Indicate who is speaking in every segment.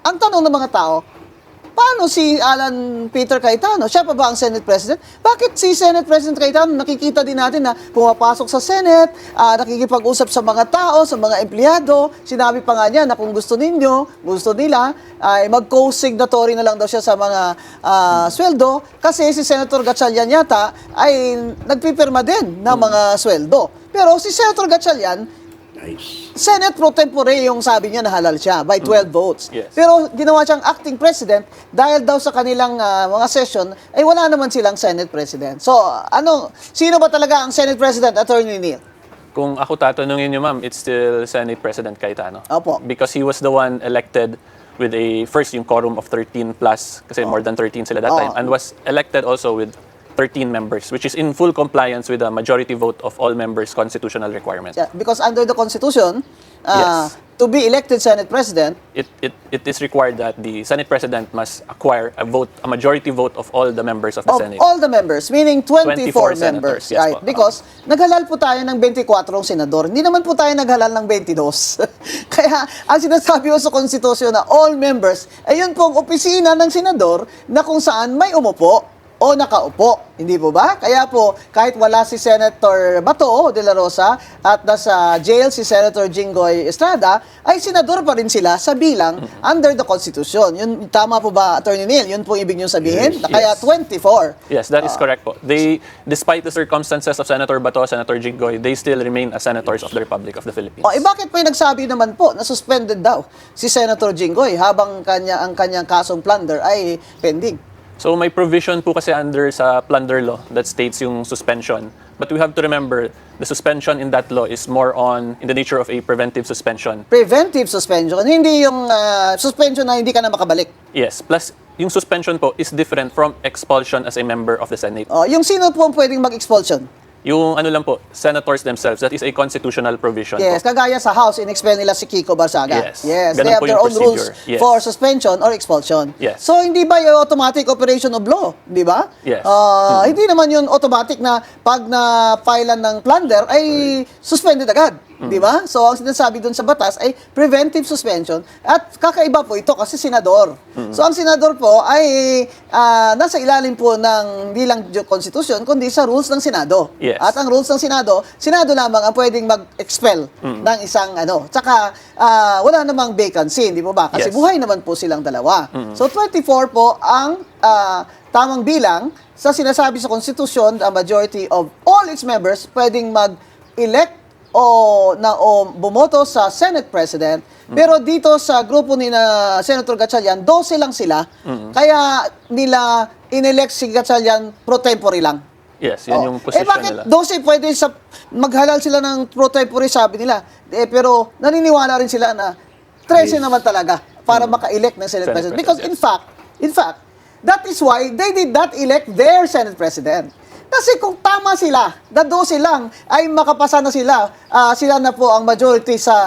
Speaker 1: ang tanong ng mga tao, paano si Alan Peter Cayetano? Siya pa ba ang Senate President? Bakit si Senate President Cayetano, nakikita din natin na pumapasok sa Senate, nakikipag-usap sa mga tao, sa mga empleyado, sinabi pa nga niya na kung gusto nila, ay mag-co-signatory na lang daw siya sa mga sweldo, kasi si Senator Gatchalian yata ay nagpipirma din ng mga sweldo. Pero si Senator Gatchalian, Senate pro tempore yung sabi niya na halal siya by 12 votes.
Speaker 2: Yes.
Speaker 1: Pero ginawa siyang acting president dahil daw sa kanilang mga session ay wala naman silang Senate president. So, sino ba talaga ang Senate president, Attorney Neil?
Speaker 2: Kung ako tatanungin niyo, ma'am, it's still Senate President Cayetano.
Speaker 1: Opo.
Speaker 2: Because he was the one elected with yung quorum of 13 plus, kasi more than 13 sila that time, and was elected also with 13 members, which is in full compliance with the majority vote of all members' constitutional requirement.
Speaker 1: Yeah, because under the Constitution,
Speaker 2: Yes.
Speaker 1: to be elected Senate president,
Speaker 2: It is required that the Senate President must acquire a majority vote of all the members of the
Speaker 1: of
Speaker 2: Senate.
Speaker 1: all the members, meaning 24 members.
Speaker 2: senators, yes
Speaker 1: Right?
Speaker 2: po.
Speaker 1: Because naghalal po tayo ng 24 senador. Hindi naman po tayo naghalal ng 22. Kaya ang sinasabi ko sa konstitusyon na all members, ay yun pong opisina ng senador na kung saan may umupo o nakaupo. Hindi po ba? Kaya po, kahit wala si Senator Bato de la Rosa at nasa jail si Senator Jinggoy Estrada, ay senador pa rin sila sa bilang under the Constitution. Yun, tama po ba, Attorney Neil? Yun po ibig niyong sabihin?
Speaker 2: Yes.
Speaker 1: Kaya 24.
Speaker 2: Yes, that is correct po. Despite the circumstances of Senator Bato, Senator Jinggoy, they still remain as senators of the Republic of the Philippines.
Speaker 1: Bakit may nagsabi naman po na suspended daw si Senator Jinggoy habang ang kanyang kasong plunder ay pending?
Speaker 2: So may provision po kasi under sa plunder law that states yung suspension. But we have to remember, the suspension in that law is more in the nature of a preventive suspension.
Speaker 1: Preventive suspension, hindi yung suspension na hindi ka na makabalik.
Speaker 2: Yes, plus yung suspension po is different from expulsion as a member of the Senate.
Speaker 1: Yung sino po ang pwedeng mag-expulsion?
Speaker 2: Yung lang po, senators themselves, that is a constitutional provision
Speaker 1: Yes,
Speaker 2: po.
Speaker 1: kagaya sa House, in-expel nila si Kiko Barsaga.
Speaker 2: Yes.
Speaker 1: Yes,
Speaker 2: Ganun
Speaker 1: they have
Speaker 2: po
Speaker 1: their
Speaker 2: yung
Speaker 1: own rules
Speaker 2: procedure. Yes.
Speaker 1: for suspension or expulsion.
Speaker 2: Yes.
Speaker 1: So, hindi ba yung automatic operation of law? Di ba?
Speaker 2: Yes.
Speaker 1: Hindi naman yun automatic na pag na-filean ng plunder ay suspended agad. Di ba? So, ang sinasabi dun sa batas ay preventive suspension at kakaiba po ito kasi senador. So, ang senador po ay nasa ilalim po ng hindi lang Constitution kundi sa rules ng Senado.
Speaker 2: Yes.
Speaker 1: At ang rules ng Senado lamang ang pwedeng mag-expel ng isang Tsaka, wala namang vacancy, hindi po ba? Kasi
Speaker 2: Yes.
Speaker 1: buhay naman po silang dalawa. So, 24 po ang tamang bilang sa sinasabi sa Constitution, a majority of all its members pwedeng mag-elect o bumoto sa Senate President. Pero dito sa grupo ni na Senator Gatchalian, 12 lang sila. Kaya nila inelect si Gatchalian pro tempore lang.
Speaker 2: Yes, yun yung position
Speaker 1: bakit
Speaker 2: nila.
Speaker 1: 12 pwede maghalal sila ng pro tempore, sabi nila. Pero naniniwala rin sila na 13 naman talaga para maka-elect ng Senate President. Because in fact, that is why they did not elect their Senate President. Kasi kung tama sila, na 12 lang ay makapasa na sila na po ang majority sa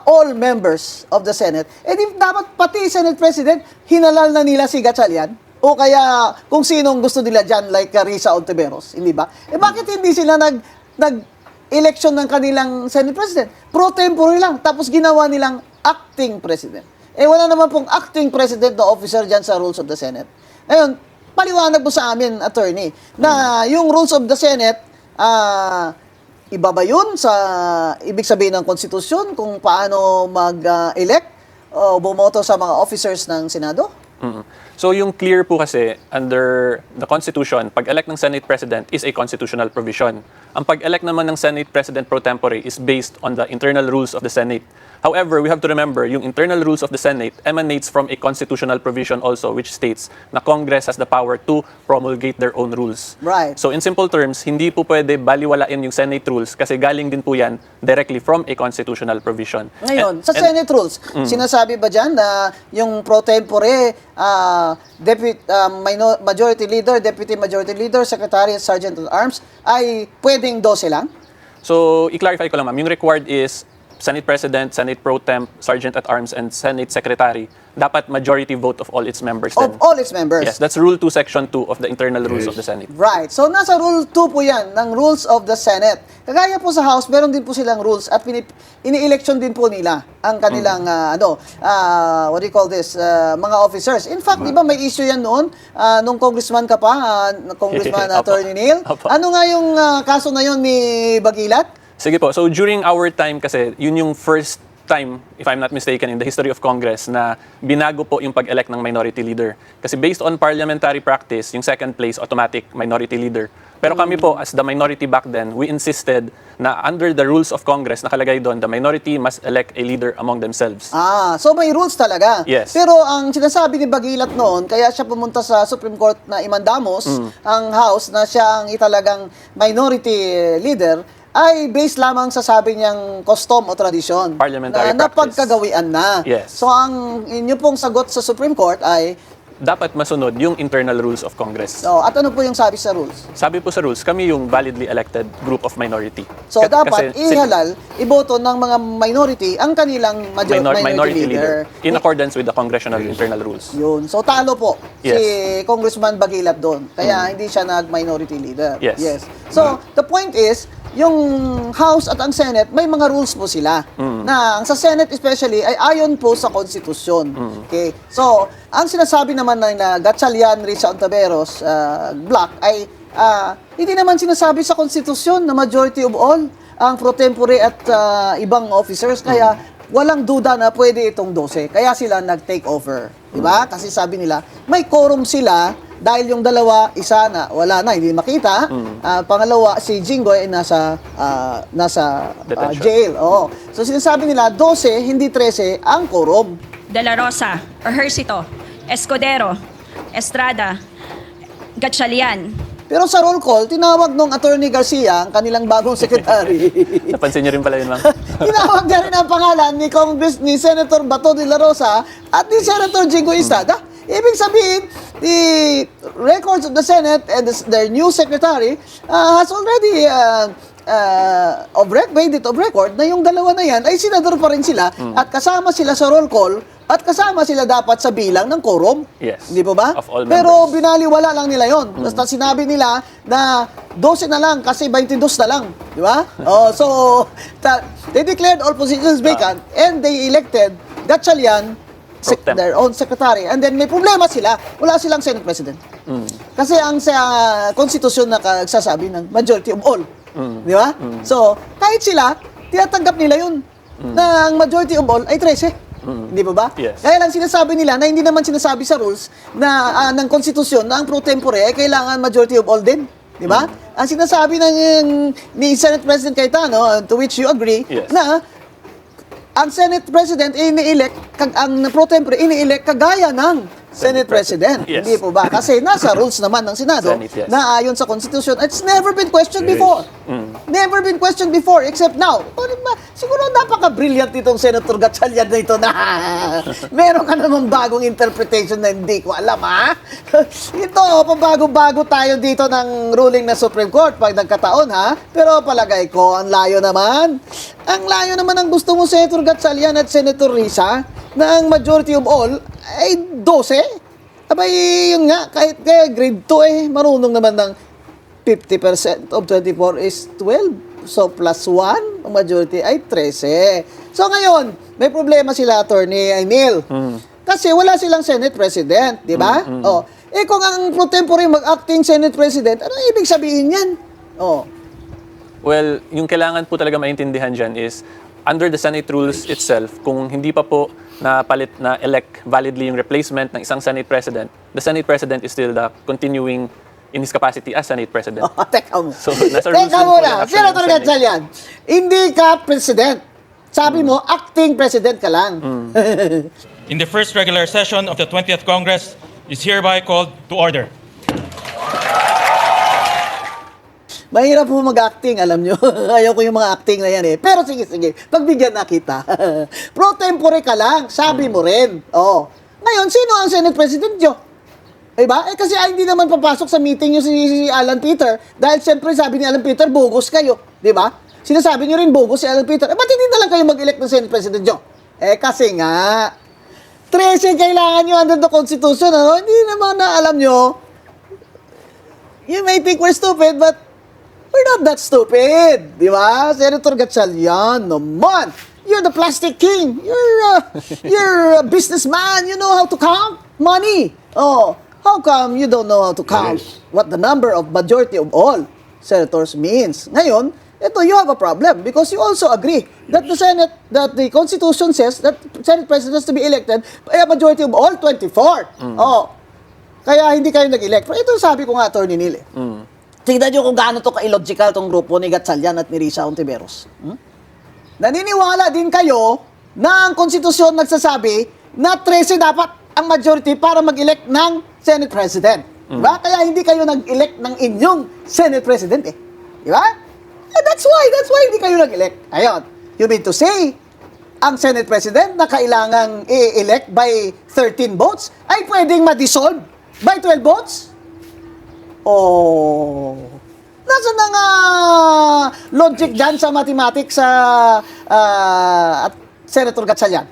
Speaker 1: all members of the Senate, di dapat pati Senate President, hinalal na nila si Gatchalian. O kaya kung sinong gusto nila dyan, like Risa Ontiveros, hindi ba? Bakit hindi sila nag-election ng kanilang Senate President? Pro tempore lang, tapos ginawa nilang acting President. Wala naman pong acting President na officer dyan sa rules of the Senate. Ngayon, paliwanag po sa amin, attorney, na yung rules of the Senate, iba ba yun sa ibig sabihin ng konstitusyon kung paano mag-elect o bumoto sa mga officers ng Senado?
Speaker 2: So yung clear po kasi under the Constitution, pag-elect ng Senate President is a constitutional provision. Ang pag-elect naman ng Senate President pro tempore is based on the internal rules of the Senate. However, we have to remember, yung internal rules of the Senate emanates from a constitutional provision also which states na Congress has the power to promulgate their own rules.
Speaker 1: Right.
Speaker 2: So in simple terms, hindi po pwede baliwalain yung Senate rules kasi galing din po yan directly from a constitutional provision.
Speaker 1: Ngayon, sa Senate rules, sinasabi ba dyan na yung pro tempore, majority leader, deputy majority leader, secretary at sergeant at arms ay pwedeng 12 lang?
Speaker 2: So, i-clarify ko lang ma'am, yung required is Senate President, Senate Pro Temp, Sergeant at Arms, and Senate Secretary, dapat majority vote of all its members din.
Speaker 1: Of all its members.
Speaker 2: Yes, that's Rule 2, Section 2 of the Internal Rules of the Senate.
Speaker 1: Right. So, nasa Rule 2 po yan, ng Rules of the Senate. Kagaya po sa House, meron din po silang rules at ini-election din po nila ang kanilang, what do you call this, mga officers. In fact, di ba may issue yan noon, nung congressman ka pa, Congressman
Speaker 2: Opo.
Speaker 1: Attorney Neil.
Speaker 2: Opo.
Speaker 1: Ano nga yung kaso na yun ni Bagilat?
Speaker 2: Sige po, so during our time kasi, yun yung first time, if I'm not mistaken, in the history of Congress na binago po yung pag-elect ng minority leader. Kasi based on parliamentary practice, yung second place, automatic minority leader. Pero kami po, as the minority back then, we insisted na under the rules of Congress, nakalagay doon, the minority must elect a leader among themselves.
Speaker 1: So may rules talaga.
Speaker 2: Yes.
Speaker 1: Pero ang sinasabi ni Bagilat noon, kaya siya pumunta sa Supreme Court na imandamos ang House na siya ang italagang minority leader, ay based lamang sa sabi niyang custom o tradisyon.
Speaker 2: Parliamentary
Speaker 1: na
Speaker 2: practice.
Speaker 1: napagkagawian na.
Speaker 2: Yes.
Speaker 1: So ang inyo pong sagot sa Supreme Court ay,
Speaker 2: Dapat masunod yung internal rules of Congress.
Speaker 1: at ano po yung sabi sa rules?
Speaker 2: Sabi po sa rules, kami yung validly elected group of minority.
Speaker 1: So dapat
Speaker 2: Kasi
Speaker 1: ihalal, iboto ng mga minority ang kanilang minority leader.
Speaker 2: in accordance with the congressional internal rules.
Speaker 1: Yun. So talo po si
Speaker 2: Yes.
Speaker 1: Congressman Bagilat doon. Kaya hindi siya nag-minority leader.
Speaker 2: Yes.
Speaker 1: So the point is, yung House at ang Senate, may mga rules po sila. Na ang sa Senate especially ay ayon po sa konstitusyon. Okay? So, ang sinasabi naman ng Gatchalian, Risa Ontiveros block ay hindi naman sinasabi sa konstitusyon na majority of all ang pro tempore at ibang officers. Kaya walang duda na pwede itong 12. Kaya sila nag-take over. Diba? Kasi sabi nila, may quorum sila dahil yung dalawa, isa na wala na, hindi makita. Pangalawa, si Jinggoy ay nasa
Speaker 2: Detention.
Speaker 1: jail. Oo. So sinasabi nila, 12, hindi 13 ang quorum.
Speaker 3: De La Rosa, Ejercito, Escudero, Estrada, Gatchalian.
Speaker 1: Pero sa roll call, tinawag nung Attorney Garcia, ang kanilang bagong secretary.
Speaker 2: Napansin niyo rin pala yun, ma'am?
Speaker 1: Tinawag niya rin ang pangalan ni Senator Bato de la Rosa at ni Senator Jinggoy Estrada. Ibig sabihin, the records of the Senate and their new secretary has already made it of record na yung dalawa na yan ay senador pa rin sila at kasama sila sa roll call at kasama sila dapat sa bilang ng quorum.
Speaker 2: Yes.
Speaker 1: Hindi po ba?
Speaker 2: Of all
Speaker 1: Pero
Speaker 2: members.
Speaker 1: binaliwala lang nila yon. Basta sinabi nila na 12 na lang kasi 22 na lang. Di ba? So, they declared all positions vacant and they elected Gatchalian
Speaker 2: Pro temp.
Speaker 1: their own secretary. And then may problema sila. Wala silang Senate President. Kasi ang sa konstitusyon na nagsasabi ng majority of all. Di ba? So, kahit sila, tinatanggap nila yun. Na ang majority of all ay 13. Hindi ba ba?
Speaker 2: Yes.
Speaker 1: Kaya lang sinasabi nila na hindi naman sinasabi sa rules na ng konstitusyon na ang pro tempore ay kailangan majority of all din. Di ba? Ang sinasabi ni Senate President Cayetano, to which you agree,
Speaker 2: Yes.
Speaker 1: na ang Senate President ini-elect, ang pro tempore ini-elect kagaya ng Senate President.
Speaker 2: Yes.
Speaker 1: Hindi po ba? Kasi nasa rules naman ng Senado
Speaker 2: Senate, yes.
Speaker 1: na ayon sa Constitution. It's never been questioned before. Never been questioned before except now. Siguro napaka-brilliant itong Senator Gatchalian na ito na meron ka namang bagong interpretation na hindi ko alam, ha? Ito, pabago-bago tayo dito ng ruling na Supreme Court pag nagkataon, ha? Pero palagay ko, ang layo naman. Ang layo naman ang gusto mo, Senator Gatchalian at Senator Risa, na ang majority of all ay 12. Abay, yun nga, kahit kaya grade 2 marunong naman ng 50% of 24 is 12. So, plus 1, ang majority ay 13. So, ngayon, may problema sila, Attorney Neil. Kasi wala silang Senate President, di ba? Kung ang pro tempore mag-acting Senate President, ano ibig sabihin yan?
Speaker 2: Well, yung kailangan po talaga maintindihan dyan is, under the Senate rules itself, kung hindi pa po na-elect validly yung replacement ng isang Senate President, the Senate President is still the continuing in his capacity as Senate President.
Speaker 1: Teka mo.
Speaker 2: So, nasa rules
Speaker 1: Teka
Speaker 2: din po
Speaker 1: muna,
Speaker 2: yung action
Speaker 1: Senator
Speaker 2: ng Senate.
Speaker 1: Gatchalian, hindi ka President. Sabi mo, acting President ka lang.
Speaker 4: In the first regular session of the 20th Congress is hereby called to order.
Speaker 1: Mahirap po mag-acting, alam nyo. Ayaw ko yung mga acting na yan eh. Pero sige, pagbigyan na kita. Pro tempore ka lang, sabi mo rin. Ngayon, sino ang Senate President nyo? Diba? Kasi hindi naman papasok sa meeting yung si Alan Peter. Dahil siyempre sabi ni Alan Peter, bogus kayo. Diba? Sinasabi nyo rin bogus si Alan Peter. Ba't hindi na lang kayo mag-elect ng Senate President nyo? Kasi nga, 13 kailangan nyo under the Constitution. Ano? Hindi naman na alam nyo. You may think we're stupid, but we're not that stupid. Di ba? Senator Gatchalian naman. You're the plastic king. You're a businessman. You know how to count money. Oh, how come you don't know how to count what the number of majority of all senators means? Ngayon, ito, you have a problem because you also agree that the Constitution says that Senate President has to be elected by a majority of all 24. Oh, kaya hindi kayo nag-elect. Pero ito sabi ko nga, Attorney Neil. Tignan nyo kung gaano to ka-illogical tong grupo ni Gatchalian at ni Risa Ontiveros. Naniniwala din kayo na ang konstitusyon nagsasabi na 13 dapat ang majority para mag-elect ng Senate President. Diba? Kaya hindi kayo nag-elect ng inyong Senate President eh. Diba? That's why hindi kayo nag-elect. Ayun. You mean to say, ang Senate President na kailangang i-elect by 13 votes ay pwedeng ma-dissolve by 12 votes? Oh. Nasaan na nga logic dyan sa mathematics at Senator Gatchalian?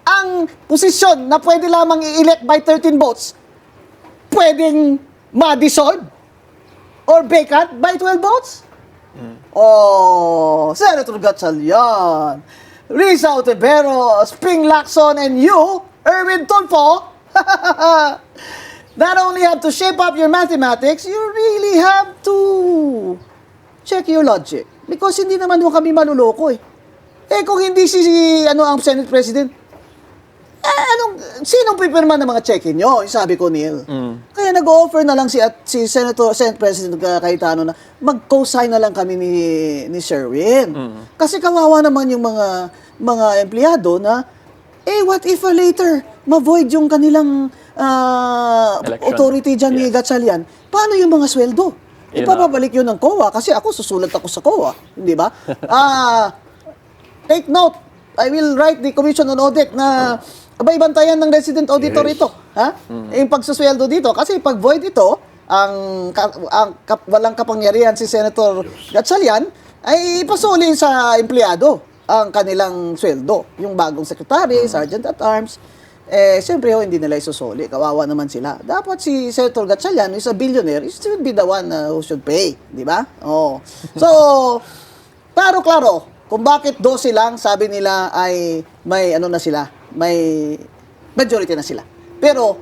Speaker 1: Ang posisyon na pwede lamang i-elect by 13 votes, pwedeng ma-dissolve or vacant by 12 votes? Oh, Senator Gatchalian, Risa Ontiveros, Ping Lacson, and you, Erwin Tulfo, not only have to shape up your mathematics, you really have to check your logic. Because hindi naman mo kami maluloko eh. Kung hindi ang Senate President, sinong pipirma ng mga check-in nyo? Sabi ko, Neil. Kaya nag-offer na lang si Senate President Cayetano na mag-co-sign na lang kami ni Sherwin. Kasi kawawa naman yung mga empleyado na, what if later ma-void yung kanilang authority dyan ni Gatchalian? Paano yung mga sweldo? Ipapabalik yun ng COA kasi ako susulat ako sa COA. Hindi ba? Take note. I will write the Commission on Audit na bantayan ng resident auditor ito. Ha? Yung pagsusweldo dito. Kasi pag void ito, walang kapangyarihan si Senator Gatchalian, ay ipasuli sa empleyado ang kanilang sweldo. Yung bagong secretary, sergeant at arms, siyempre hindi nila isusuli. Kawawa naman sila. Dapat si Senator Gatchalian is a billionaire. He should be the one who should pay. Di ba? Oh. So, klaro, kung bakit 12 lang, sabi nila ay may may majority na sila. Pero,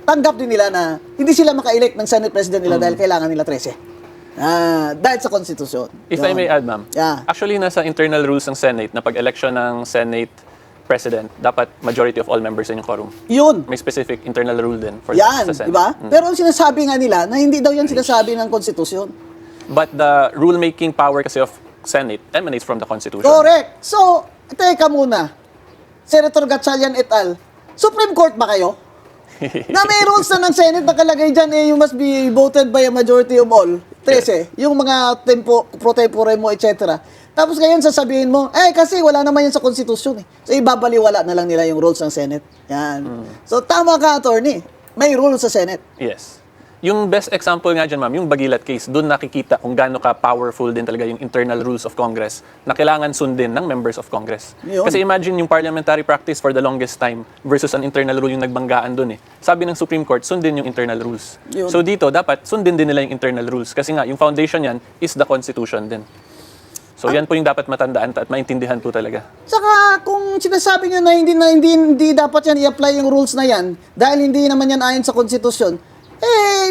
Speaker 1: tanggap din nila na hindi sila maka-elect ng Senate President nila dahil kailangan nila 13. Dahil sa Konstitusyon.
Speaker 2: If I may add, ma'am.
Speaker 1: Yeah.
Speaker 2: Actually, nasa internal rules ng Senate na pag-election ng Senate President, dapat majority of all members in yung quorum.
Speaker 1: Yun.
Speaker 2: May specific internal rule din for
Speaker 1: Yan,
Speaker 2: sa Senate.
Speaker 1: di ba? Pero ang sinasabi nga nila na hindi daw yan sinasabi ng Konstitusyon.
Speaker 2: But the rule-making power kasi of Senate emanates from the Constitution.
Speaker 1: Correct. So, teka muna. Senator Gatchalian et al. Supreme Court ba kayo? Na may rules na ng Senate nakalagay dyan, you must be voted by a majority of all. 13. Yung mga pro tempore mo, etc. Tapos ngayon sasabihin mo, kasi wala naman yan sa Constitution eh. So ibabaliwala na lang nila yung rules ng Senate. Yan. So tama ka, attorney. May rules sa Senate.
Speaker 2: Yes. Yung best example nga dyan, ma'am, yung Bagilat case, doon nakikita kung gaano ka powerful din talaga yung internal rules of Congress na kailangan sundin ng members of Congress.
Speaker 1: Yun.
Speaker 2: Kasi imagine yung parliamentary practice for the longest time versus an internal rule yung nagbanggaan doon eh. Sabi ng Supreme Court, sundin yung internal rules.
Speaker 1: Yun.
Speaker 2: So dito, dapat sundin din nila yung internal rules. Kasi nga, yung foundation yan is the Constitution din. So yan po yung dapat matandaan at maintindihan po talaga.
Speaker 1: Saka kung sinasabi nyo na hindi dapat yan i-apply yung rules na yan dahil hindi naman yan ayon sa Konstitusyon,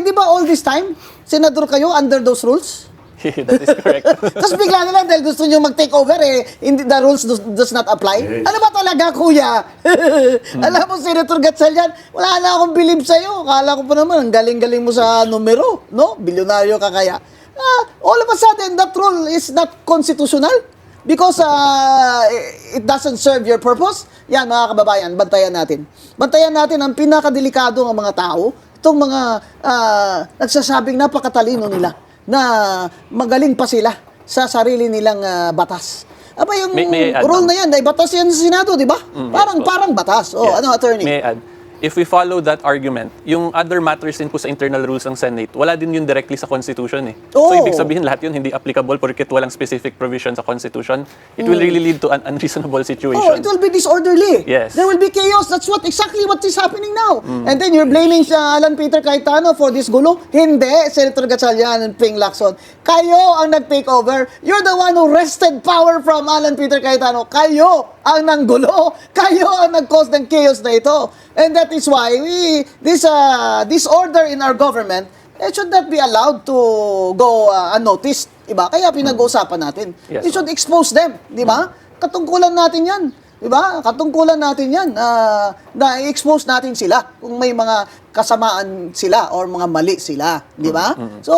Speaker 1: di ba all this time, senador kayo under those rules?
Speaker 2: That is correct.
Speaker 1: Tapos bigla na lang dahil gusto nyo mag-take over, the rules does not apply.
Speaker 5: Yes.
Speaker 1: Ano ba talaga, kuya? Alam mo, Senator Gatchalian, wala na akong believe sa'yo. Akala ko pa naman, ang galing-galing mo sa numero, no? Bilyonaryo ka kaya. All of a sudden, that rule is not constitutional because it doesn't serve your purpose. Yan, mga kababayan, bantayan natin. Bantayan natin ang pinakadelikado ng mga tao, itong mga nagsasabing napakatalino nila na magaling pa sila sa sarili nilang batas. Aba yung
Speaker 2: May I add,
Speaker 1: rule
Speaker 2: ma'am?
Speaker 1: na yan, dahil batas yan sa Senado, di ba?
Speaker 2: Yes,
Speaker 1: Parang batas. Oh,
Speaker 2: Yes.
Speaker 1: ano, attorney?
Speaker 2: May I add? if we follow that argument, yung other matters din po sa internal rules ng Senate, wala din yun directly sa Constitution eh.
Speaker 1: Oo.
Speaker 2: So ibig sabihin lahat yun hindi applicable porket walang specific provision sa Constitution. It will really lead to an unreasonable situation.
Speaker 1: Oh, it will be disorderly.
Speaker 2: Yes.
Speaker 1: There will be chaos. That's exactly what is happening now. And then you're blaming Alan Peter Cayetano for this gulo. Hindi, Senator Gatchalian and Ping Lacson. Kayo ang nag-take over. You're the one who wrested power from Alan Peter Cayetano. Kayo ang nanggulo. Kayo ang nag-cause ng chaos na ito. And that is why this order in our government, it should not be allowed to go unnoticed. Diba? Kaya pinag-uusapan natin.
Speaker 2: Yes,
Speaker 1: It should expose them. Diba? Katungkulan natin yan. Diba? Katungkulan natin yan. Na i-expose natin sila kung may mga kasamaan sila or mga mali sila. Diba? So,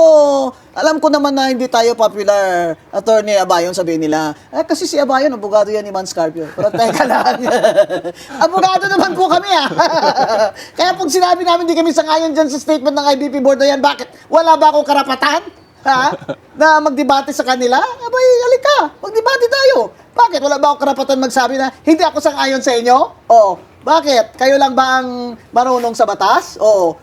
Speaker 1: alam ko naman na hindi tayo popular, Attorney Abayon, sabihin nila. Kasi si Abayon, abogado yan ni Man Scarpio. Pero teka lang. Abogado naman po kami Kaya pag sinabi namin hindi kami sangayon dyan sa statement ng IBP board na yan, bakit? Wala ba akong karapatan? Na magdebate sa kanila? Abay, halika, magdebate tayo. Bakit? Wala ba akong karapatan magsabi na hindi ako sang-ayon sa inyo? Oo. Bakit? Kayo lang ba ang marunong sa batas? Oo.